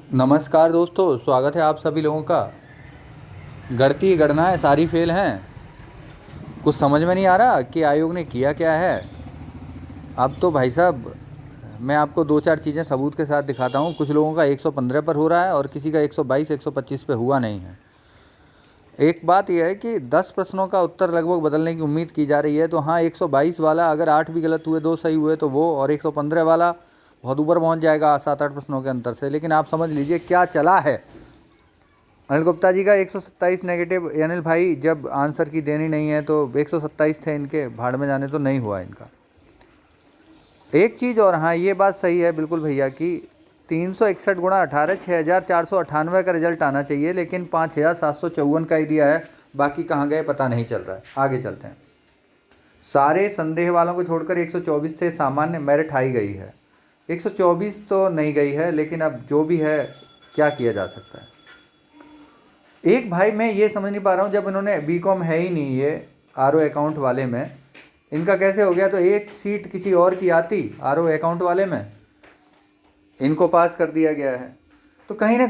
नमस्कार दोस्तों, स्वागत है आप सभी लोगों का। गणती गणनाएँ सारी फेल हैं। कुछ समझ में नहीं आ रहा कि आयोग ने किया क्या है। अब तो भाई साहब मैं आपको 2-4 चीज़ें सबूत के साथ दिखाता हूँ। कुछ लोगों का 115 पर हो रहा है और किसी का 122 125 पे हुआ नहीं है। एक बात यह है कि 10 प्रश्नों का उत्तर लगभग बदलने की उम्मीद की जा रही है। तो हाँ, 122 वाला अगर 8 भी गलत हुए 2 सही हुए तो वो, और 115 वाला बहुत ऊपर पहुँच जाएगा 7-8 प्रश्नों के अंतर से। लेकिन आप समझ लीजिए क्या चला है। अनिल गुप्ता जी का 127 नेगेटिव। अनिल भाई जब आंसर की देनी नहीं है तो 127 थे इनके, भाड़ में जाने, तो नहीं हुआ इनका। एक चीज़ और, हाँ ये बात सही है बिल्कुल भैया कि 361 गुणा 18 6498 का रिजल्ट आना चाहिए, लेकिन 5754 का ही दिया है। बाकी कहाँ गए पता नहीं चल रहा है। आगे चलते हैं। सारे संदेह वालों को छोड़कर 124 थे सामान्य, मेरिट हाई गई है। 124 तो नहीं गई है, लेकिन अब जो भी है क्या किया जा सकता है। एक भाई मैं ये समझ नहीं पा रहा हूँ, जब इन्होंने बीकॉम है ही नहीं ये आरओ अकाउंट वाले में, इनका कैसे हो गया। तो एक सीट किसी और की आती आरओ अकाउंट वाले में, इनको पास कर दिया गया है। तो कहीं ना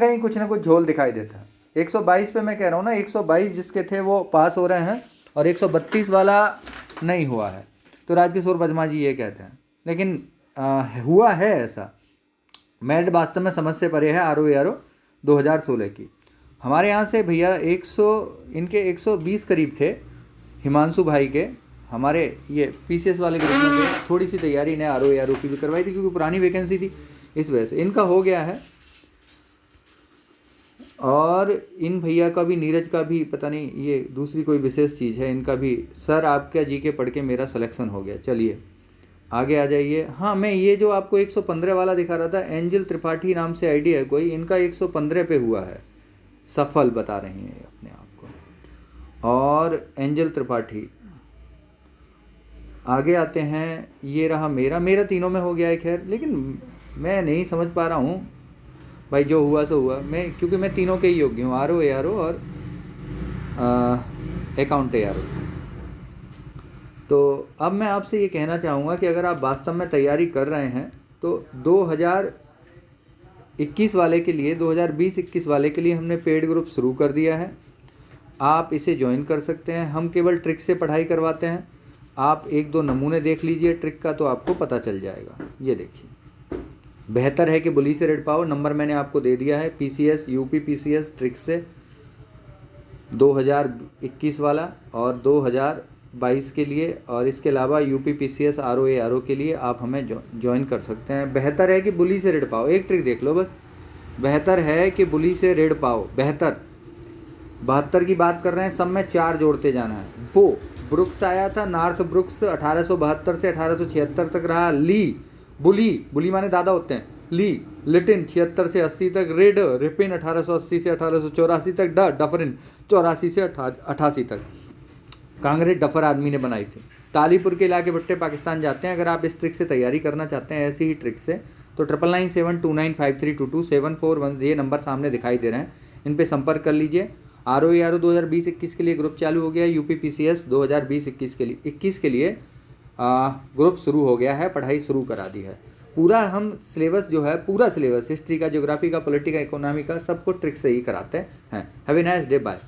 कुछ झोल दिखाई देता है। 122 पे मैं कह रहा हूँ ना, 122 जिसके थे वो पास हो रहे हैं और 132 वाला नहीं हुआ है। तो राजकिशोर वर्मा जी ये कहते हैं, लेकिन हुआ है ऐसा। मेरिट वास्तव में समझ से परे है आरओ 2016 की। हमारे यहाँ से भैया 100, इनके 120 करीब थे हिमांशु भाई के। हमारे ये पीसीएस वाले ग्रुप में थे। थोड़ी सी तैयारी ने आरओ की भी करवाई थी क्योंकि पुरानी वैकेंसी थी, इस वजह से इनका हो गया है। और इन भैया का भी, नीरज का भी, पता नहीं ये दूसरी कोई विशेष चीज़ है इनका भी। सर आपका जीके पढ़ के मेरा सिलेक्शन हो गया। चलिए आगे आ जाइए। हाँ, मैं ये जो आपको 115 वाला दिखा रहा था, एंजल त्रिपाठी नाम से आईडी है कोई, इनका 115 पे हुआ है। सफल बता रही हैं अपने आप को। और एंजल त्रिपाठी, आगे आते हैं। ये रहा मेरा तीनों में हो गया है खैर, लेकिन मैं नहीं समझ पा रहा हूँ भाई। जो हुआ सो हुआ। मैं क्योंकि मैं तीनों के ही योग्य हूँ, आरओ और अकाउंट ARO। तो अब मैं आपसे ये कहना चाहूँगा कि अगर आप वास्तव में तैयारी कर रहे हैं तो 2021 वाले के लिए, 2020-21 वाले के लिए हमने पेड ग्रुप शुरू कर दिया है। आप इसे ज्वाइन कर सकते हैं। हम केवल ट्रिक से पढ़ाई करवाते हैं। आप 1-2 नमूने देख लीजिए ट्रिक का तो आपको पता चल जाएगा। ये देखिए, बेहतर है कि बुली से ऋण पाओ। नंबर मैंने आपको दे दिया है। पीसीएस यूपी पीसीएस ट्रिक से 2021 वाला और 2022 के लिए, और इसके अलावा यूपी पीसीएस आरओ के लिए आप हमें ज्वाइन कर सकते हैं। बेहतर है कि बुली से ऋण पाओ। एक ट्रिक देख लो बस, बेहतर है कि बुली से ऋण पाओ। बेहतर 72 की बात कर रहे हैं, सब में 4 जोड़ते जाना है। वो ब्रुक्स आया था, नॉर्थ ब्रुक्स 1872 से 1876 तक रहा। ली बुली माने दादा होते हैं। लिटिन 76 से 80 तक। रेड रिपिन 1880 से 1884 तक। डफरिन 84 से 88 तक। कांग्रेस डफर आदमी ने बनाई थी। तालीपुर के इलाके भट्टे पाकिस्तान जाते हैं। अगर आप इस ट्रिक से तैयारी करना चाहते हैं, ऐसी ही ट्रिक से, तो 9997295322 ये नंबर सामने दिखाई दे रहे हैं, इन पे संपर्क कर लीजिए। आरओ 2020-21 के लिए ग्रुप चालू हो गया है। यूपी पीसीएस 2020-21 के लिए 21 के लिए ग्रुप शुरू हो गया है। पढ़ाई शुरू करा दी है। पूरा हम सिलेबस जो है, पूरा सिलेबस हिस्ट्री का, ज्योग्राफी का, पॉलिटिकल, इकोनॉमी का, सबको ट्रिक से ही कराते हैं। Have a nice day, bye.